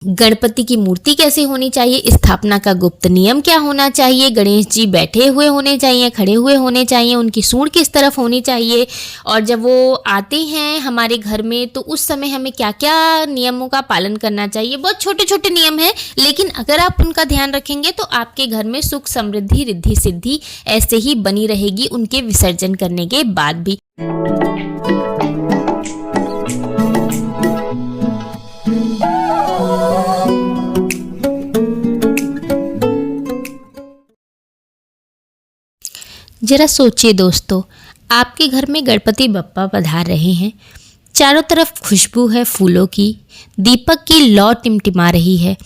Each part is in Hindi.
गणपति की मूर्ति कैसे होनी चाहिए, स्थापना का गुप्त नियम क्या होना चाहिए, गणेश जी बैठे हुए होने चाहिए, खड़े हुए होने चाहिए, उनकी सूंड किस तरफ होनी चाहिए, और जब वो आते हैं हमारे घर में तो उस समय हमें क्या क्या नियमों का पालन करना चाहिए। बहुत छोटे छोटे नियम हैं, लेकिन अगर आप उनका ध्यान रखेंगे तो आपके घर में सुख समृद्धि रिद्धि सिद्धि ऐसे ही बनी रहेगी उनके विसर्जन करने के बाद भी। जरा सोचिए दोस्तों, आपके घर में गणपति बप्पा पधार रहे हैं। चारों तरफ खुशबू है फूलों की, दीपक की लौ टिमटिमा रही है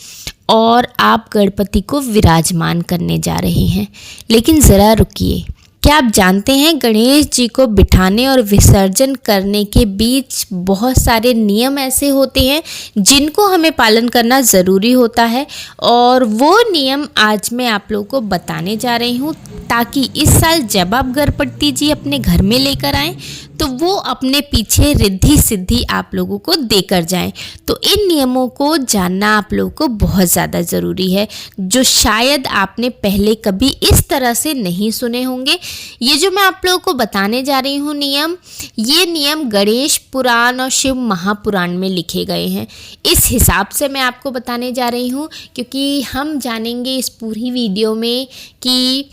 और आप गणपति को विराजमान करने जा रहे हैं। लेकिन ज़रा रुकिए, क्या आप जानते हैं गणेश जी को बिठाने और विसर्जन करने के बीच बहुत सारे नियम ऐसे होते हैं जिनको हमें पालन करना ज़रूरी होता है, और वो नियम आज मैं आप लोगों को बताने जा रही हूँ ताकि इस साल जब आप गणपति जी अपने घर में लेकर आएँ तो वो अपने पीछे रिद्धि सिद्धि आप लोगों को देकर जाएं। तो इन नियमों को जानना आप लोगों को बहुत ज़्यादा ज़रूरी है, जो शायद आपने पहले कभी इस तरह से नहीं सुने होंगे। ये जो मैं आप लोगों को बताने जा रही हूँ नियम, ये नियम गणेश पुराण और शिव महापुराण में लिखे गए हैं। इस हिसाब से मैं आपको बताने जा रही हूँ क्योंकि हम जानेंगे इस पूरी वीडियो में कि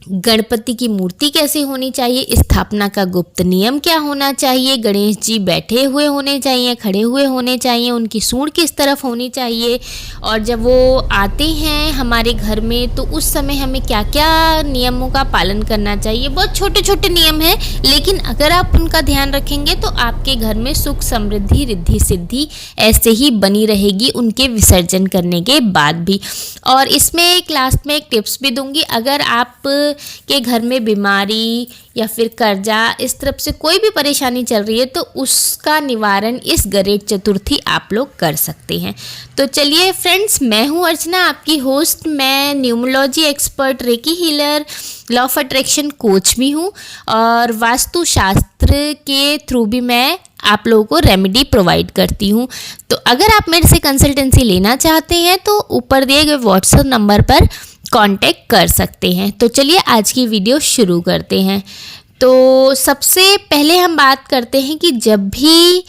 गणपति की मूर्ति कैसे होनी चाहिए, स्थापना का गुप्त नियम क्या होना चाहिए, गणेश जी बैठे हुए होने चाहिए, खड़े हुए होने चाहिए, उनकी सूंड किस तरफ होनी चाहिए, और जब वो आते हैं हमारे घर में तो उस समय हमें क्या क्या नियमों का पालन करना चाहिए। बहुत छोटे छोटे नियम हैं, लेकिन अगर आप उनका ध्यान रखेंगे तो आपके घर में सुख समृद्धि रिद्धि सिद्धि ऐसे ही बनी रहेगी उनके विसर्जन करने के बाद भी। और इसमें क्लास में एक टिप्स भी दूंगी, अगर आप के घर में बीमारी या फिर कर्जा इस तरफ से कोई भी परेशानी चल रही है तो उसका निवारण इस गणेश चतुर्थी आप लोग कर सकते हैं। तो चलिए फ्रेंड्स, मैं हूँ अर्चना, आपकी होस्ट। मैं numerology expert, recce healer, law of attraction coach भी हूँ और वास्तु शास्त्र के थ्रू भी मैं आप लोगों को रेमेडी प्रोवाइड करती हूँ। तो अगर आप मेरे से कंसल्टेंसी लेना चाहते हैं तो ऊपर दिए गए व्हाट्सएप नंबर पर कांटेक्ट कर सकते हैं। तो चलिए आज की वीडियो शुरू करते हैं। तो सबसे पहले हम बात करते हैं कि जब भी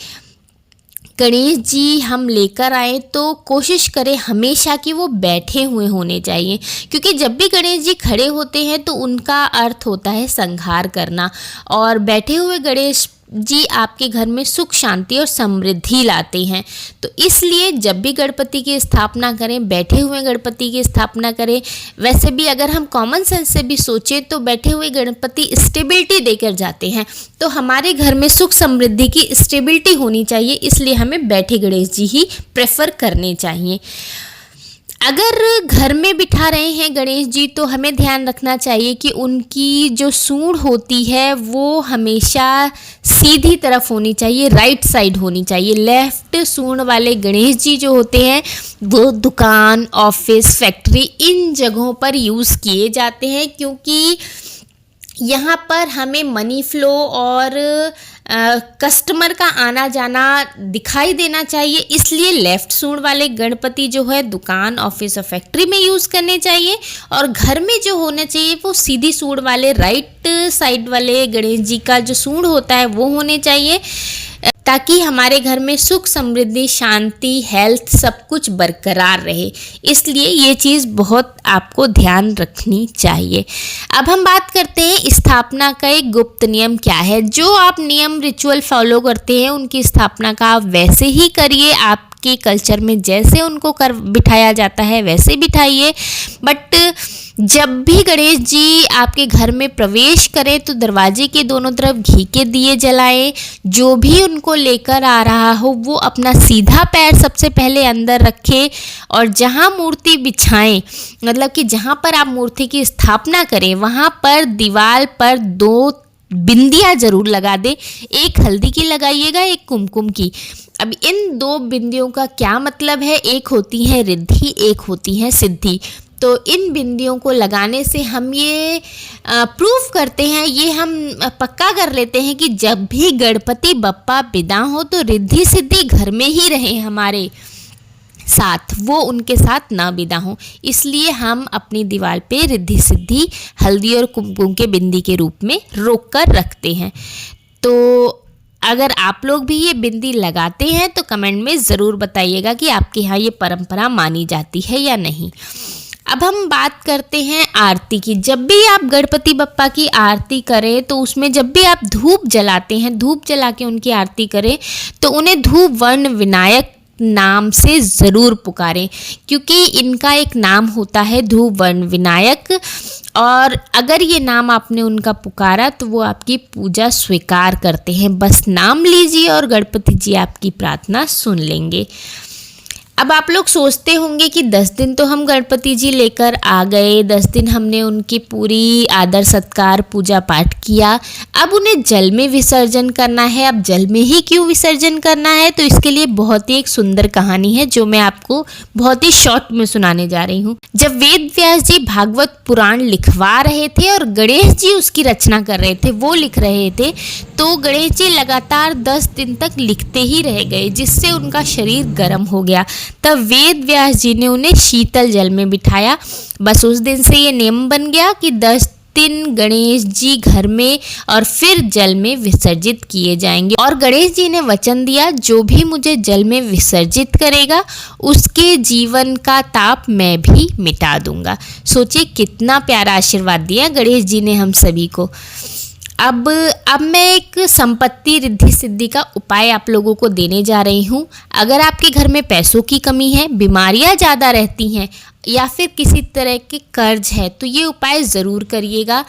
गणेश जी हम लेकर आए तो कोशिश करें हमेशा कि वो बैठे हुए होने चाहिए, क्योंकि जब भी गणेश जी खड़े होते हैं तो उनका अर्थ होता है संहार करना, और बैठे हुए गणेश जी आपके घर में सुख शांति और समृद्धि लाते हैं। तो इसलिए जब भी गणपति की स्थापना करें, बैठे हुए गणपति की स्थापना करें। वैसे भी अगर हम कॉमन सेंस से भी सोचें तो बैठे हुए गणपति स्टेबिलिटी देकर जाते हैं, तो हमारे घर में सुख समृद्धि की स्टेबिलिटी होनी चाहिए, इसलिए हमें बैठे गणेश जी ही प्रेफर करने चाहिए। अगर घर में बिठा रहे हैं गणेश जी तो हमें ध्यान रखना चाहिए कि उनकी जो सूंड होती है वो हमेशा सीधी तरफ होनी चाहिए, राइट साइड होनी चाहिए। लेफ्ट सूंड वाले गणेश जी जो होते हैं वो दुकान, ऑफिस, फैक्ट्री इन जगहों पर यूज़ किए जाते हैं, क्योंकि यहाँ पर हमें मनी फ्लो और कस्टमर का आना जाना दिखाई देना चाहिए। इसलिए लेफ़्ट सूंड वाले गणपति जो है दुकान, ऑफिस और फैक्ट्री में यूज़ करने चाहिए, और घर में जो होने चाहिए वो सीधी सूंड वाले राइट साइड वाले गणेश जी का जो सूंड होता है वो होने चाहिए, ताकि हमारे घर में सुख समृद्धि शांति हेल्थ सब कुछ बरकरार रहे। इसलिए ये चीज़ बहुत आपको ध्यान रखनी चाहिए। अब हम बात करते हैं स्थापना का एक गुप्त नियम क्या है। जो आप नियम रिचुअल फॉलो करते हैं उनकी स्थापना का आप वैसे ही करिए, आपके कल्चर में जैसे उनको कर बिठाया जाता है वैसे बिठाइए। बट जब भी गणेश जी आपके घर में प्रवेश करें तो दरवाजे के दोनों तरफ घी के दिए जलाएं। जो भी उनको लेकर आ रहा हो वो अपना सीधा पैर सबसे पहले अंदर रखे, और जहां मूर्ति बिछाएं, मतलब कि जहां पर आप मूर्ति की स्थापना करें वहां पर दीवार पर 2 बिंदियां जरूर लगा दें। एक हल्दी की लगाइएगा, एक कुमकुम की। अब इन 2 बिंदियों का क्या मतलब है, एक होती है रिद्धि, एक होती है सिद्धि। तो इन बिंदियों को लगाने से हम ये प्रूव करते हैं, ये हम पक्का कर लेते हैं कि जब भी गणपति बप्पा विदा हो तो रिद्धि सिद्धि घर में ही रहे हमारे। साथ वो उनके साथ ना विदा हों, इसलिए हम अपनी दीवार पे रिद्धि सिद्धि हल्दी और कुमकुम के बिंदी के रूप में रोक कर रखते हैं। तो अगर आप लोग भी ये बिंदी लगाते हैं तो कमेंट में ज़रूर बताइएगा कि आपके यहाँ ये परंपरा मानी जाती है या नहीं। अब हम बात करते हैं आरती की। जब भी आप गणपति बप्पा की आरती करें तो उसमें जब भी आप धूप जलाते हैं, धूप जला के उनकी आरती करें तो उन्हें धूप वर्ण विनायक नाम से ज़रूर पुकारें, क्योंकि इनका एक नाम होता है धूप वर्ण विनायक, और अगर ये नाम आपने उनका पुकारा तो वो आपकी पूजा स्वीकार करते हैं। बस नाम लीजिए और गणपति जी आपकी प्रार्थना सुन लेंगे। अब आप लोग सोचते होंगे कि 10 दिन तो हम गणपति जी लेकर आ गए, 10 दिन हमने उनकी पूरी आदर सत्कार पूजा पाठ किया, अब उन्हें जल में विसर्जन करना है। अब जल में ही क्यों विसर्जन करना है? तो इसके लिए बहुत ही एक सुंदर कहानी है जो मैं आपको बहुत ही शॉर्ट में सुनाने जा रही हूँ। जब वेद व्यास जी भागवत पुराण लिखवा रहे थे और गणेश जी उसकी रचना कर रहे थे, वो लिख रहे थे, तो गणेश जी लगातार 10 दिन तक लिखते ही रह गए, जिससे उनका शरीर गर्म हो गया। तब वेद व्यास जी ने उन्हें शीतल जल में बिठाया। बस उस दिन से ये नियम बन गया कि 10 दिन गणेश जी घर में और फिर जल में विसर्जित किए जाएंगे। और गणेश जी ने वचन दिया, जो भी मुझे जल में विसर्जित करेगा उसके जीवन का ताप मैं भी मिटा दूंगा। सोचिए कितना प्यारा आशीर्वाद दिया गणेश जी ने हम सभी को। अब मैं एक संपत्ति रिद्धि सिद्धि का उपाय आप लोगों को देने जा रही हूँ। अगर आपके घर में पैसों की कमी है, बीमारियाँ ज़्यादा रहती हैं या फिर किसी तरह के कर्ज है, तो ये उपाय ज़रूर करिएगा।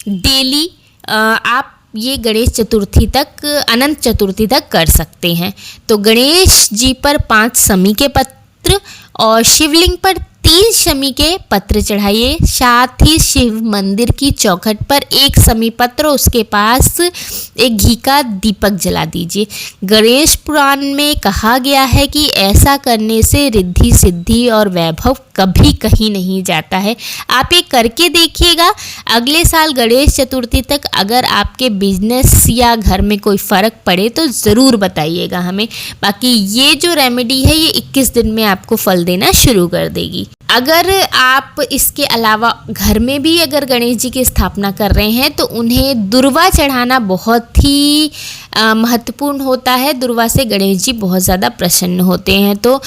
डेली आप ये गणेश चतुर्थी तक, अनंत चतुर्थी तक कर सकते हैं। तो गणेश जी पर 5 शमी के पत्र और शिवलिंग पर 3 शमी के पत्र चढ़ाइए। साथ ही शिव मंदिर की चौखट पर 1 शमी पत्र, उसके पास एक घी का दीपक जला दीजिए। गणेश पुराण में कहा गया है कि ऐसा करने से रिद्धि सिद्धि और वैभव कभी कहीं नहीं जाता है। आप ये करके देखिएगा। अगले साल गणेश चतुर्थी तक अगर आपके बिजनेस या घर में कोई फ़र्क पड़े तो ज़रूर बताइएगा हमें। बाकी ये जो रेमेडी है ये 21 दिन में आपको फल देना शुरू कर देगी। अगर आप इसके अलावा घर में भी अगर गणेश जी की स्थापना कर रहे हैं तो उन्हें दुर्वा चढ़ाना बहुत ही महत्वपूर्ण होता है। दुर्वा से गणेश जी बहुत ज़्यादा प्रसन्न होते हैं। तो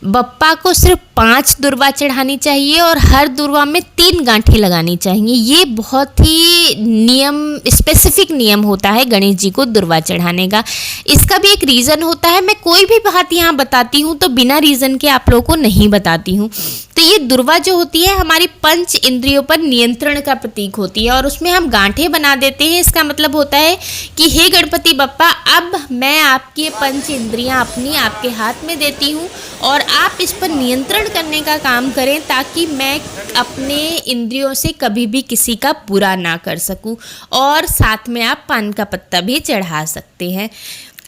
बप्पा को सिर्फ 5 दुर्वा चढ़ानी चाहिए और हर दुर्वा में 3 गांठें लगानी चाहिए। ये बहुत ही स्पेसिफिक नियम होता है गणेश जी को दुर्वा चढ़ाने का। इसका भी एक रीज़न होता है। मैं कोई भी बात यहाँ बताती हूँ तो बिना रीज़न के आप लोगों को नहीं बताती हूँ। तो ये दुर्वा जो होती है हमारी 5 इंद्रियों पर नियंत्रण का प्रतीक होती है और उसमें हम गांठें बना देते हैं। इसका मतलब होता है कि हे गणपति बप्पा, अब मैं आपकी 5 इंद्रियाँ अपनी आपके हाथ में देती हूँ और आप इस पर नियंत्रण करने का काम करें ताकि मैं अपने इंद्रियों से कभी भी किसी का बुरा ना कर सकूं। और साथ में आप पान का पत्ता भी चढ़ा सकते हैं।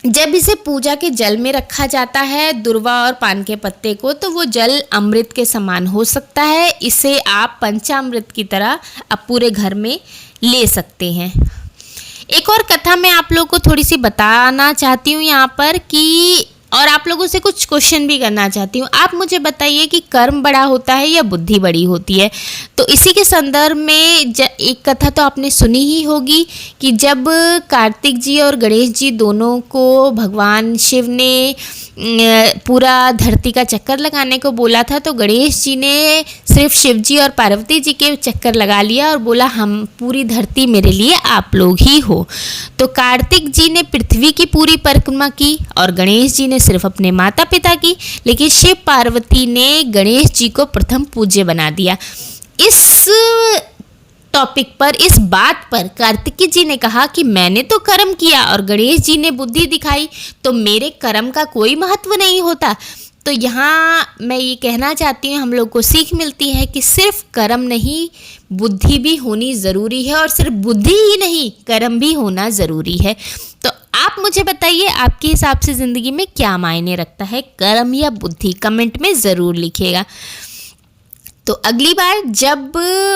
जब इसे पूजा के जल में रखा जाता है, दुर्वा और पान के पत्ते को, तो वो जल अमृत के समान हो सकता है। इसे आप पंचामृत की तरह अब पूरे घर में ले सकते हैं। एक और कथा मैं आप लोगों को थोड़ी सी बताना चाहती हूँ यहाँ पर कि, और आप लोगों से कुछ क्वेश्चन भी करना चाहती हूँ। आप मुझे बताइए कि कर्म बड़ा होता है या बुद्धि बड़ी होती है? तो इसी के संदर्भ में एक कथा तो आपने सुनी ही होगी कि जब कार्तिक जी और गणेश जी दोनों को भगवान शिव ने पूरा धरती का चक्कर लगाने को बोला था, तो गणेश जी ने सिर्फ शिव जी और पार्वती जी के चक्कर लगा लिया और बोला हम पूरी धरती मेरे लिए आप लोग ही हो। तो कार्तिक जी ने पृथ्वी की पूरी परिक्रमा की और गणेश जी ने सिर्फ अपने माता पिता की, लेकिन शिव पार्वती ने गणेश जी को प्रथम पूज्य बना दिया। इस टॉपिक पर, इस बात पर कार्तिकी जी ने कहा कि मैंने तो कर्म किया और गणेश जी ने बुद्धि दिखाई, तो मेरे कर्म का कोई महत्व नहीं होता। तो यहाँ मैं ये कहना चाहती हूँ, हम लोग को सीख मिलती है कि सिर्फ कर्म नहीं, बुद्धि भी होनी ज़रूरी है, और सिर्फ बुद्धि ही नहीं, कर्म भी होना ज़रूरी है। तो आप मुझे बताइए, आपके हिसाब से ज़िंदगी में क्या मायने रखता है, कर्म या बुद्धि? कमेंट में ज़रूर लिखिएगा। तो अगली बार जब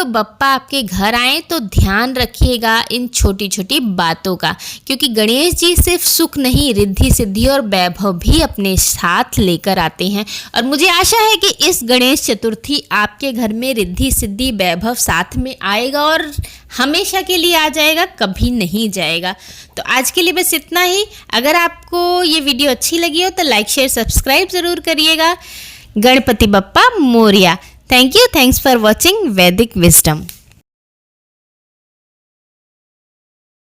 बप्पा आपके घर आए तो ध्यान रखिएगा इन छोटी छोटी बातों का, क्योंकि गणेश जी सिर्फ सुख नहीं, रिद्धि सिद्धि और वैभव भी अपने साथ लेकर आते हैं। और मुझे आशा है कि इस गणेश चतुर्थी आपके घर में रिद्धि सिद्धि वैभव साथ में आएगा और हमेशा के लिए आ जाएगा, कभी नहीं जाएगा। तो आज के लिए बस इतना ही। अगर आपको ये वीडियो अच्छी लगी हो तो लाइक शेयर सब्सक्राइब ज़रूर करिएगा। Ganpati Bappa Morya. Thank you. Thanks for watching Vedic Wisdom.